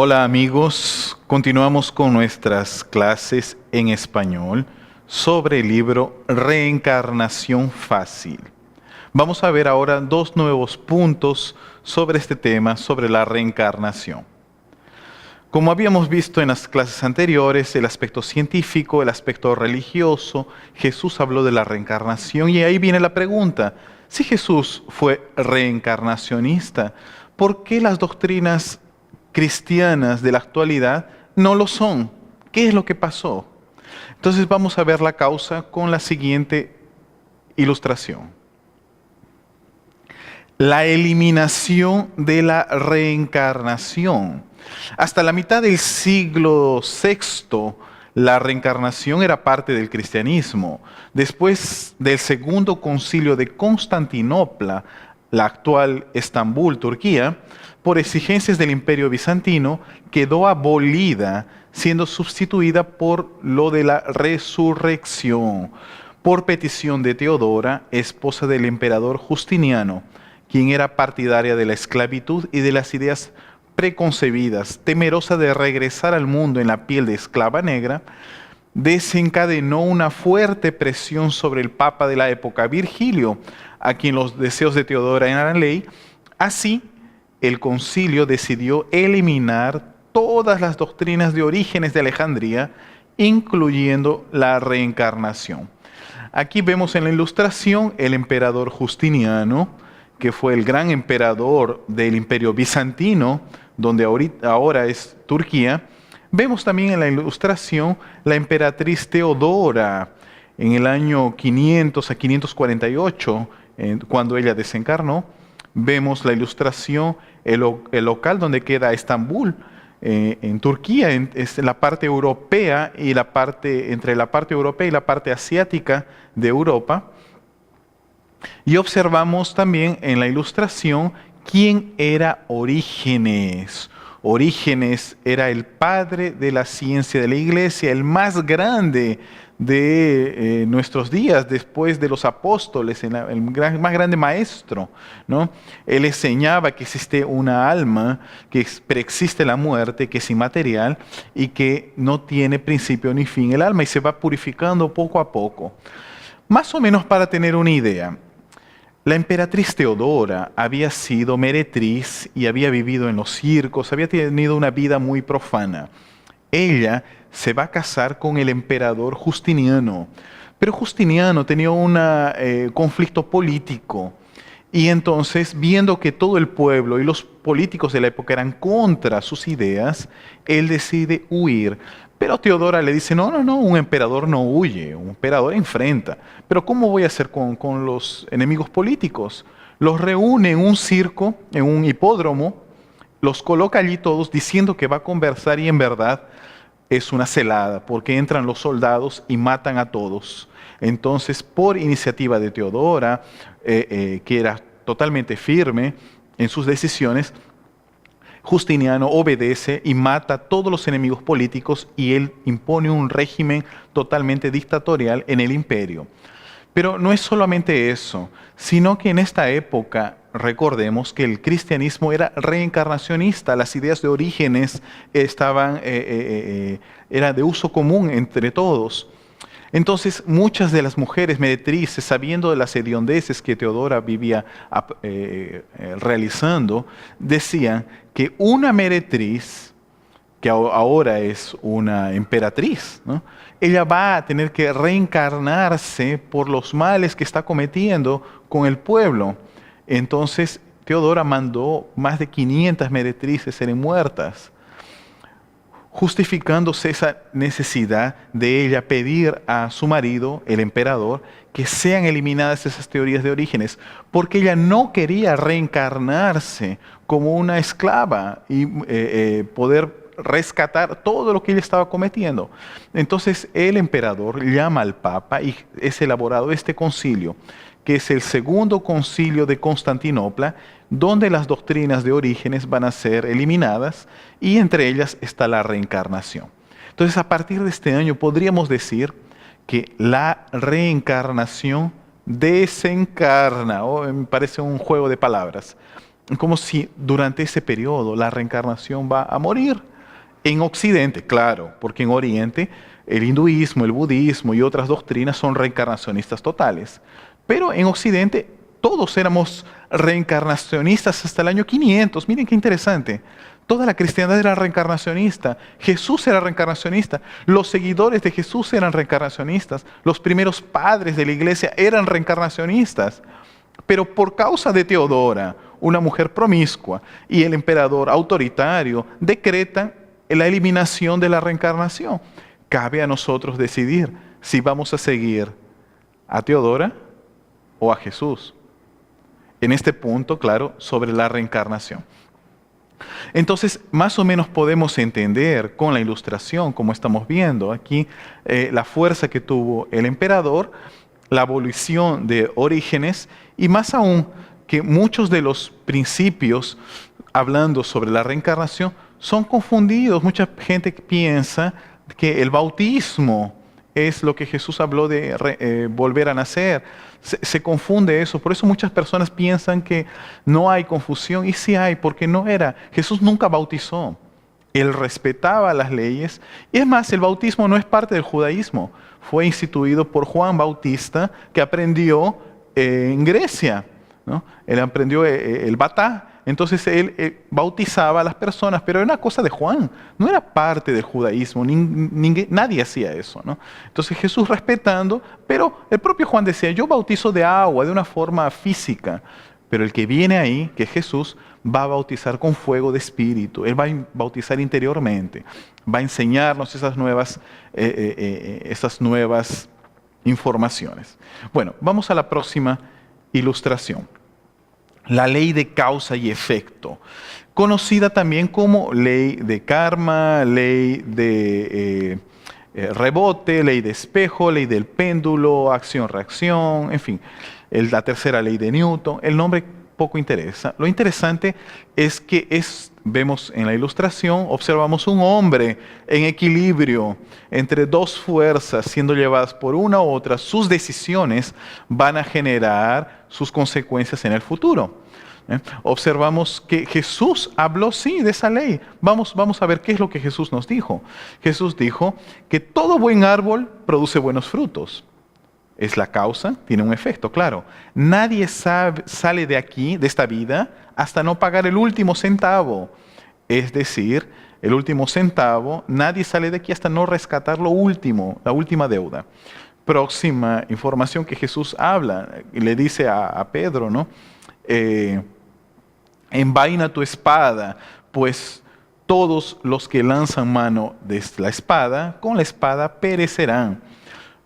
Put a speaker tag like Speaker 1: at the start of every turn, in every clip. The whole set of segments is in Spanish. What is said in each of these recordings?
Speaker 1: Hola amigos, continuamos con nuestras clases en español sobre el libro Reencarnación Fácil. Vamos a ver ahora dos nuevos puntos sobre este tema, sobre la reencarnación. Como habíamos visto en las clases anteriores, el aspecto científico, el aspecto religioso, Jesús habló de la reencarnación y ahí viene la pregunta, si Jesús fue reencarnacionista, ¿por qué las doctrinas cristianas de la actualidad no lo son? ¿Qué es lo que pasó? Entonces vamos a ver la causa con la siguiente ilustración. La eliminación de la reencarnación. Hasta la mitad del siglo VI, la reencarnación era parte del cristianismo. Después del segundo concilio de Constantinopla, la actual Estambul, Turquía, por exigencias del Imperio Bizantino, quedó abolida, siendo sustituida por lo de la resurrección, por petición de Teodora, esposa del emperador Justiniano, quien era partidaria de la esclavitud y de las ideas preconcebidas, temerosa de regresar al mundo en la piel de esclava negra, desencadenó una fuerte presión sobre el papa de la época, Virgilio, a quien los deseos de Teodora eran ley. Así, el concilio decidió eliminar todas las doctrinas de Orígenes de Alejandría, incluyendo la reencarnación. Aquí vemos en la ilustración el emperador Justiniano, que fue el gran emperador del Imperio Bizantino, donde ahora es Turquía. Vemos también en la ilustración la emperatriz Teodora en el año 500 a 548, cuando ella desencarnó. Vemos la ilustración, el local donde queda Estambul, en Turquía, es la parte europea y entre la parte europea y la parte asiática de Europa. Y observamos también en la ilustración quién era Orígenes. Orígenes era el padre de la ciencia de la iglesia, el más grande de nuestros días, después de los apóstoles, más grande maestro, ¿no? Él enseñaba que existe una alma, que preexiste la muerte, que es inmaterial y que no tiene principio ni fin el alma y se va purificando poco a poco. Más o menos para tener una idea, la emperatriz Teodora había sido meretriz y había vivido en los circos, había tenido una vida muy profana. Ella se va a casar con el emperador Justiniano, pero Justiniano tenía un conflicto político y entonces, viendo que todo el pueblo y los políticos de la época eran contra sus ideas, él decide huir. Pero Teodora le dice, no, un emperador no huye, un emperador enfrenta. Pero ¿cómo voy a hacer con los enemigos políticos? Los reúne en un circo, en un hipódromo, los coloca allí todos diciendo que va a conversar y en verdad es una celada, porque entran los soldados y matan a todos. Entonces, por iniciativa de Teodora, que era totalmente firme en sus decisiones, Justiniano obedece y mata a todos los enemigos políticos y él impone un régimen totalmente dictatorial en el imperio. Pero no es solamente eso, sino que en esta época recordemos que el cristianismo era reencarnacionista, las ideas de Orígenes era de uso común entre todos. Entonces muchas de las mujeres meretrices, sabiendo de las hediondeces que Teodora vivía realizando, decían que una meretriz, que ahora es una emperatriz, ¿no? Ella va a tener que reencarnarse por los males que está cometiendo con el pueblo. Entonces Teodora mandó más de 500 meretrices ser muertas, justificándose esa necesidad de ella pedir a su marido, el emperador, que sean eliminadas esas teorías de Orígenes, porque ella no quería reencarnarse como una esclava y poder rescatar todo lo que ella estaba cometiendo. Entonces el emperador llama al papa y es elaborado este concilio, que es el segundo concilio de Constantinopla, donde las doctrinas de Orígenes van a ser eliminadas y entre ellas está la reencarnación. Entonces, a partir de este año podríamos decir que la reencarnación desencarna, me parece un juego de palabras, como si durante ese periodo la reencarnación va a morir, En Occidente, claro, porque en Oriente el hinduismo, el budismo y otras doctrinas son reencarnacionistas totales. Pero en Occidente todos éramos reencarnacionistas hasta el año 500. Miren qué interesante. Toda la cristiandad era reencarnacionista. Jesús era reencarnacionista. Los seguidores de Jesús eran reencarnacionistas. Los primeros padres de la iglesia eran reencarnacionistas. Pero por causa de Teodora, una mujer promiscua, y el emperador autoritario, decretan la eliminación de la reencarnación. Cabe a nosotros decidir si vamos a seguir a Teodora o a Jesús. En este punto, claro, sobre la reencarnación. Entonces, más o menos podemos entender con la ilustración, como estamos viendo aquí, la fuerza que tuvo el emperador, la abolición de Orígenes, y más aún que muchos de los principios, hablando sobre la reencarnación, son confundidos. Mucha gente piensa que el bautismo es lo que Jesús habló de volver a nacer. Se confunde eso. Por eso muchas personas piensan que no hay confusión. Y sí hay, porque no era. Jesús nunca bautizó. Él respetaba las leyes. Y es más, el bautismo no es parte del judaísmo. Fue instituido por Juan Bautista, que aprendió en Grecia, ¿no? Él aprendió el batá. Entonces él bautizaba a las personas, pero era una cosa de Juan, no era parte del judaísmo, nadie hacía eso, ¿no? Entonces Jesús respetando, pero el propio Juan decía, yo bautizo de agua, de una forma física, pero el que viene ahí, que es Jesús, va a bautizar con fuego de espíritu, Él va a bautizar interiormente, va a enseñarnos esas nuevas informaciones. Bueno, vamos a la próxima ilustración. La ley de causa y efecto, conocida también como ley de karma, ley de rebote, ley de espejo, ley del péndulo, acción-reacción, en fin, la tercera ley de Newton. El nombre poco interesa. Lo interesante es que vemos en la ilustración, observamos un hombre en equilibrio entre dos fuerzas siendo llevadas por una u otra. Sus decisiones van a generar sus consecuencias en el futuro. Observamos que Jesús habló sí de esa ley. Vamos a ver qué es lo que Jesús nos dijo. Jesús dijo que todo buen árbol produce buenos frutos. Es la causa, tiene un efecto, claro. Nadie sale de aquí, de esta vida, hasta no pagar el último centavo. Es decir, el último centavo, nadie sale de aquí hasta no rescatar lo último, la última deuda. Próxima información que Jesús habla, y le dice a Pedro, ¿no? Envaina tu espada, pues todos los que lanzan mano de la espada, con la espada perecerán.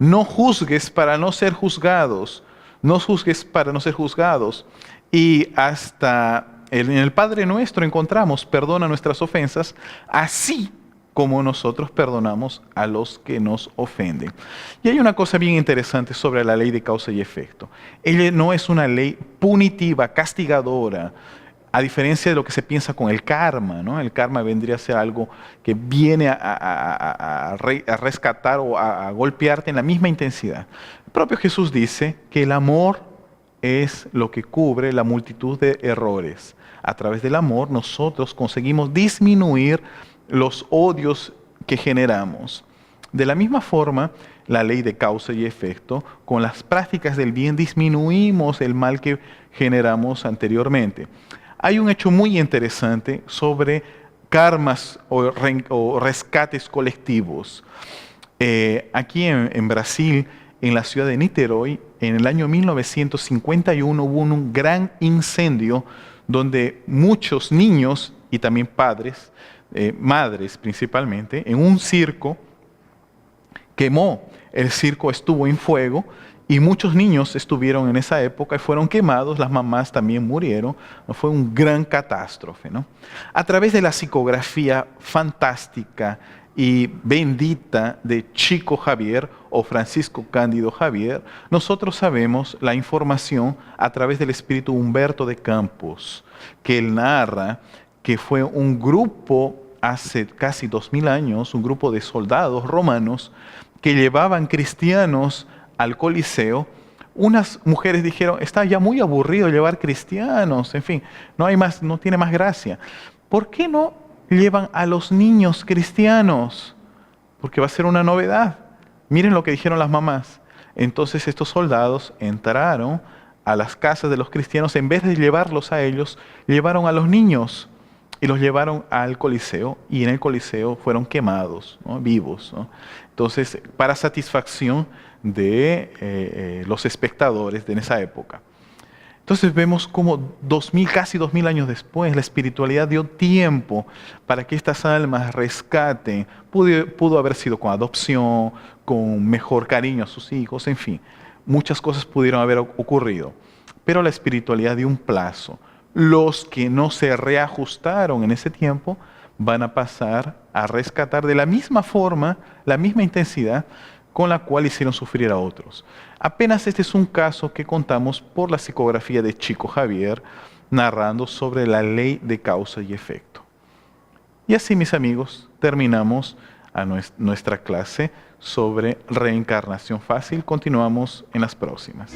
Speaker 1: No juzgues para no ser juzgados. No juzgues para no ser juzgados. Y hasta en el Padre Nuestro encontramos, perdona nuestras ofensas, así como nosotros perdonamos a los que nos ofenden. Y hay una cosa bien interesante sobre la ley de causa y efecto. Ella no es una ley punitiva, castigadora, a diferencia de lo que se piensa con el karma, ¿no? El karma vendría a ser algo que viene a rescatar o a golpearte en la misma intensidad. El propio Jesús dice que el amor es lo que cubre la multitud de errores. A través del amor nosotros conseguimos disminuir los odios que generamos. De la misma forma, la ley de causa y efecto, con las prácticas del bien disminuimos el mal que generamos anteriormente. Hay un hecho muy interesante sobre karmas o rescates colectivos. Aquí en Brasil, en la ciudad de Niterói, en el año 1951 hubo un gran incendio donde muchos niños y también padres, madres principalmente, en un circo quemó. El circo estuvo en fuego y muchos niños estuvieron en esa época y fueron quemados, las mamás también murieron. Fue un gran catástrofe, ¿no? A través de la psicografía fantástica y bendita de Chico Xavier o Francisco Cándido Xavier, nosotros sabemos la información a través del espíritu Humberto de Campos, que él narra que fue un grupo hace casi 2000 años, un grupo de soldados romanos que llevaban cristianos al Coliseo. Unas mujeres dijeron, está ya muy aburrido llevar cristianos, en fin, no tiene más gracia. ¿Por qué no llevan a los niños cristianos, porque va a ser una novedad. Miren lo que dijeron las mamás. Entonces estos soldados entraron a las casas de los cristianos, en vez de llevarlos a ellos, llevaron a los niños y los llevaron al Coliseo, y en el Coliseo fueron quemados, ¿no? Vivos, ¿no? Entonces, para satisfacción de los espectadores de esa época. Entonces vemos cómo casi 2000 años después, la espiritualidad dio tiempo para que estas almas rescaten. Pudo haber sido con adopción, con mejor cariño a sus hijos, en fin. Muchas cosas pudieron haber ocurrido. Pero la espiritualidad dio un plazo. Los que no se reajustaron en ese tiempo van a pasar a rescatar de la misma forma, la misma intensidad con la cual hicieron sufrir a otros. Apenas este es un caso que contamos por la psicografía de Chico Javier, narrando sobre la ley de causa y efecto. Y así, mis amigos, terminamos nuestra clase sobre reencarnación fácil. Continuamos en las próximas.